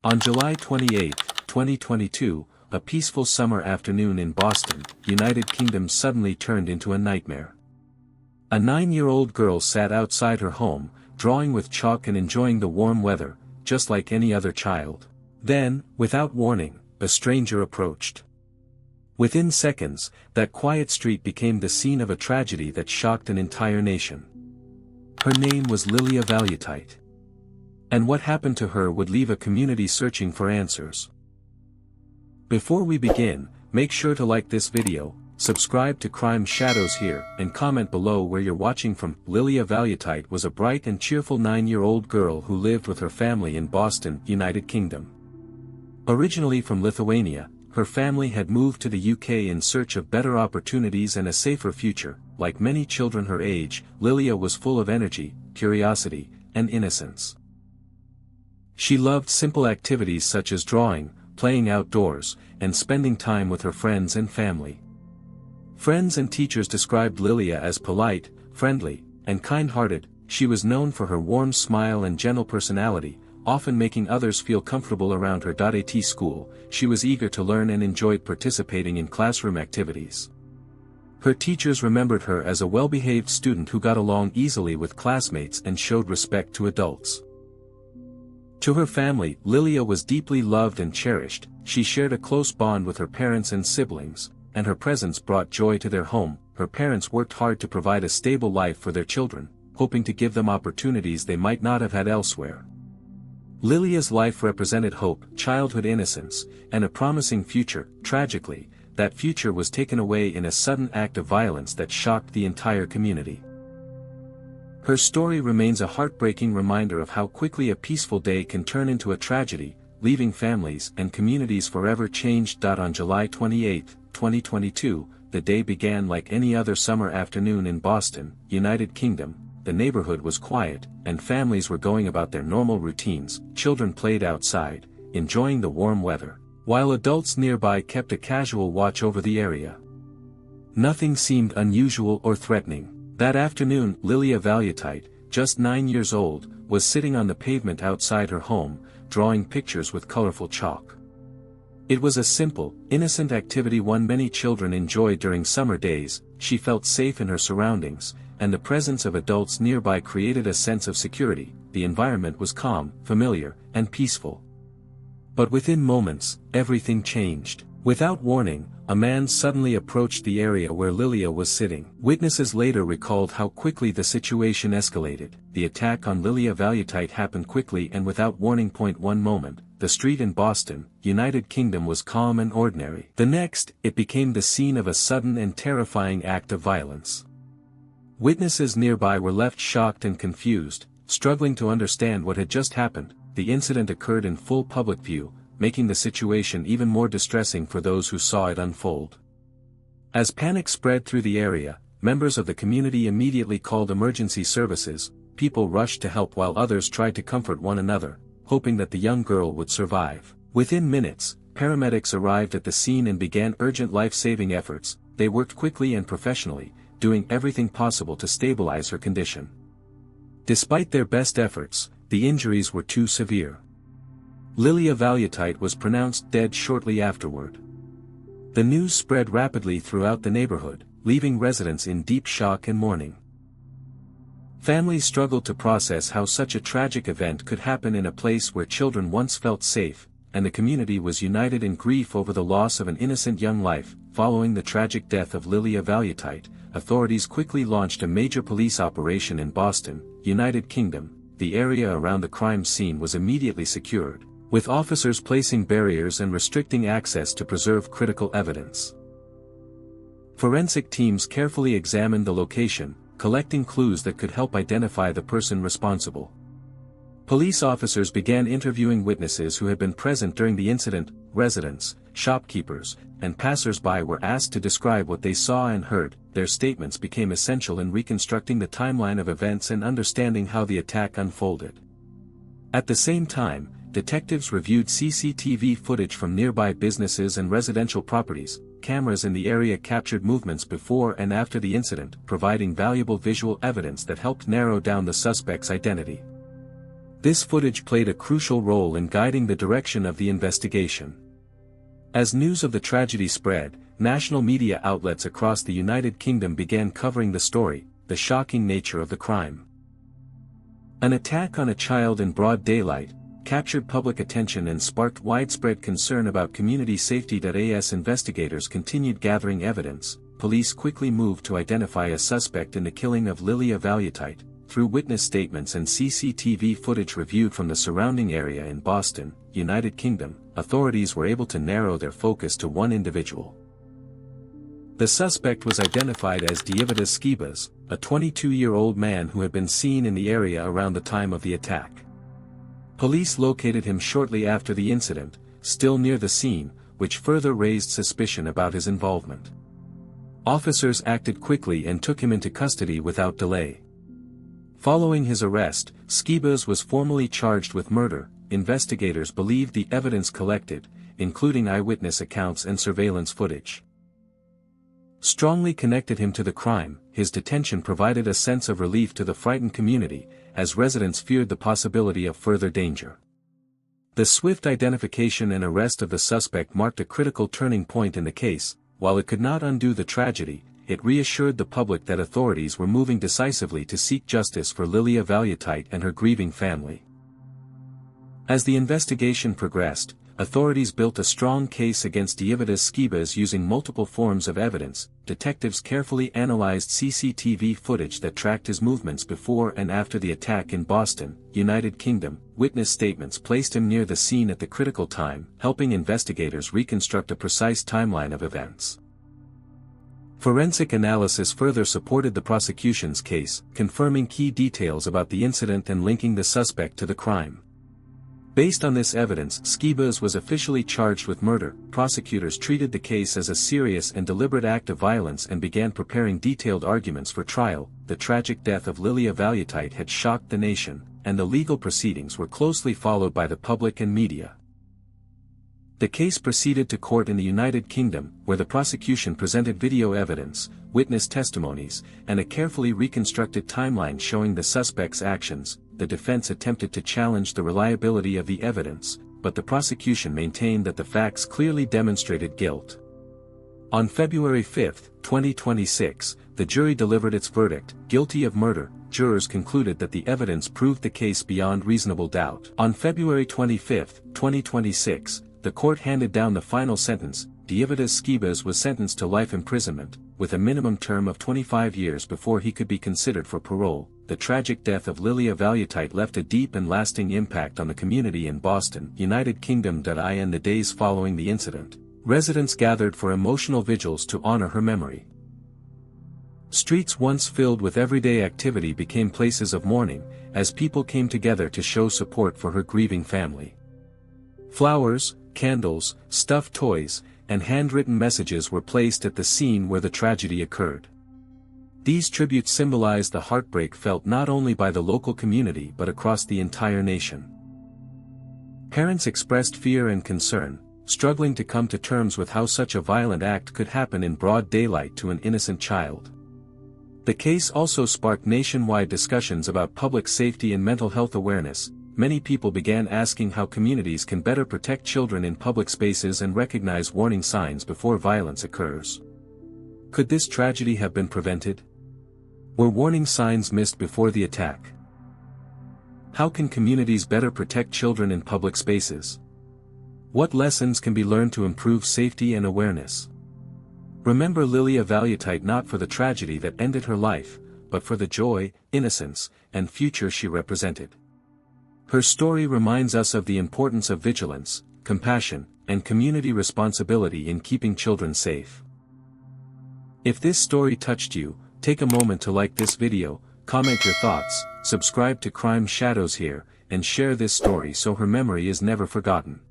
On July 28, 2022, a peaceful summer afternoon in Boston, United Kingdom suddenly turned into a nightmare. A 9-year-old girl sat outside her home, drawing with chalk and enjoying the warm weather, just like any other child. Then, without warning, a stranger approached. Within seconds, that quiet street became the scene of a tragedy that shocked an entire nation. Her name was Lilia Valutyte. And what happened to her would leave a community searching for answers. Before we begin, make sure to like this video, subscribe to Crime Shadows here, and comment below where you're watching from. Lilia Valutyte was a bright and cheerful 9-year-old girl who lived with her family in Boston, United Kingdom. Originally from Lithuania, her family had moved to the UK in search of better opportunities and a safer future. Like many children her age, Lilia was full of energy, curiosity, and innocence. She loved simple activities such as drawing, playing outdoors, and spending time with her friends and family. Friends and teachers described Lilia as polite, friendly, and kind-hearted. She was known for her warm smile and gentle personality, often making others feel comfortable around her. At school, she was eager to learn and enjoyed participating in classroom activities. Her teachers remembered her as a well-behaved student who got along easily with classmates and showed respect to adults. To her family, Lilia was deeply loved and cherished. She shared a close bond with her parents and siblings, and her presence brought joy to their home. Her parents worked hard to provide a stable life for their children, hoping to give them opportunities they might not have had elsewhere. Lilia's life represented hope, childhood innocence, and a promising future. Tragically, that future was taken away in a sudden act of violence that shocked the entire community. Her story remains a heartbreaking reminder of how quickly a peaceful day can turn into a tragedy, leaving families and communities forever changed. On July 28, 2022, the day began like any other summer afternoon in Boston, United Kingdom. The neighborhood was quiet, and families were going about their normal routines. Children played outside, enjoying the warm weather, while adults nearby kept a casual watch over the area. Nothing seemed unusual or threatening. That afternoon, Lilia Valutyte, just 9 years old, was sitting on the pavement outside her home, drawing pictures with colorful chalk. It was a simple, innocent activity one many children enjoy during summer days. She felt safe in her surroundings, and the presence of adults nearby created a sense of security. The environment was calm, familiar, and peaceful. But within moments, everything changed. Without warning, a man suddenly approached the area where Lilia was sitting. Witnesses later recalled how quickly the situation escalated. The attack on Lilia Valutyte happened quickly and without warning. One moment, the street in Boston, United Kingdom was calm and ordinary. The next, it became the scene of a sudden and terrifying act of violence. Witnesses nearby were left shocked and confused, struggling to understand what had just happened. The incident occurred in full public view, making the situation even more distressing for those who saw it unfold. As panic spread through the area, members of the community immediately called emergency services. People rushed to help while others tried to comfort one another, hoping that the young girl would survive. Within minutes, paramedics arrived at the scene and began urgent life-saving efforts. They worked quickly and professionally, doing everything possible to stabilize her condition. Despite their best efforts, the injuries were too severe. Lilia Valutyte was pronounced dead shortly afterward. The news spread rapidly throughout the neighborhood, leaving residents in deep shock and mourning. Families struggled to process how such a tragic event could happen in a place where children once felt safe, and the community was united in grief over the loss of an innocent young life. Following the tragic death of Lilia Valutyte, authorities quickly launched a major police operation in Boston, United Kingdom. The area around the crime scene was immediately secured, with officers placing barriers and restricting access to preserve critical evidence. Forensic teams carefully examined the location, collecting clues that could help identify the person responsible. Police officers began interviewing witnesses who had been present during the incident. Residents, shopkeepers, and passers-by were asked to describe what they saw and heard. Their statements became essential in reconstructing the timeline of events and understanding how the attack unfolded. At the same time, detectives reviewed CCTV footage from nearby businesses and residential properties. Cameras in the area captured movements before and after the incident, providing valuable visual evidence that helped narrow down the suspect's identity. This footage played a crucial role in guiding the direction of the investigation. As news of the tragedy spread, national media outlets across the United Kingdom began covering the story, the shocking nature of the crime. An attack on a child in broad daylight captured public attention and sparked widespread concern about community safety. As investigators continued gathering evidence, police quickly moved to identify a suspect in the killing of Lilia Valutyte. Through witness statements and CCTV footage reviewed from the surrounding area in Boston, United Kingdom, authorities were able to narrow their focus to one individual. The suspect was identified as David Skibas, a 22-year-old man who had been seen in the area around the time of the attack. Police located him shortly after the incident, still near the scene, which further raised suspicion about his involvement. Officers acted quickly and took him into custody without delay. Following his arrest, Skibas was formally charged with murder. Investigators believed the evidence collected, including eyewitness accounts and surveillance footage, strongly connected him to the crime. His detention provided a sense of relief to the frightened community, as residents feared the possibility of further danger. The swift identification and arrest of the suspect marked a critical turning point in the case. While it could not undo the tragedy, it reassured the public that authorities were moving decisively to seek justice for Lilia Valutyte and her grieving family. As the investigation progressed, authorities built a strong case against David Skibas using multiple forms of evidence. Detectives carefully analyzed CCTV footage that tracked his movements before and after the attack in Boston, United Kingdom. Witness statements placed him near the scene at the critical time, helping investigators reconstruct a precise timeline of events. Forensic analysis further supported the prosecution's case, confirming key details about the incident and linking the suspect to the crime. Based on this evidence, Skibas was officially charged with murder. Prosecutors treated the case as a serious and deliberate act of violence and began preparing detailed arguments for trial. The tragic death of Lilia Valutyte had shocked the nation, and the legal proceedings were closely followed by the public and media. The case proceeded to court in the United Kingdom, where the prosecution presented video evidence, witness testimonies, and a carefully reconstructed timeline showing the suspect's actions. The defense attempted to challenge the reliability of the evidence, but the prosecution maintained that the facts clearly demonstrated guilt. On February 5, 2026, the jury delivered its verdict, guilty of murder. Jurors concluded that the evidence proved the case beyond reasonable doubt. On February 25, 2026, the court handed down the final sentence. David Skibas was sentenced to life imprisonment, with a minimum term of 25 years before he could be considered for parole. The tragic death of Lilia Valutyte left a deep and lasting impact on the community in Boston, United Kingdom. In the days following the incident, residents gathered for emotional vigils to honor her memory. Streets once filled with everyday activity became places of mourning, as people came together to show support for her grieving family. Flowers, candles, stuffed toys, and handwritten messages were placed at the scene where the tragedy occurred. These tributes symbolized the heartbreak felt not only by the local community but across the entire nation. Parents expressed fear and concern, struggling to come to terms with how such a violent act could happen in broad daylight to an innocent child. The case also sparked nationwide discussions about public safety and mental health awareness. Many people began asking how communities can better protect children in public spaces and recognize warning signs before violence occurs. Could this tragedy have been prevented? Were warning signs missed before the attack? How can communities better protect children in public spaces? What lessons can be learned to improve safety and awareness? Remember Lilia Valutyte not for the tragedy that ended her life, but for the joy, innocence, and future she represented. Her story reminds us of the importance of vigilance, compassion, and community responsibility in keeping children safe. If this story touched you, take a moment to like this video, comment your thoughts, subscribe to Crime Shadows here, and share this story so her memory is never forgotten.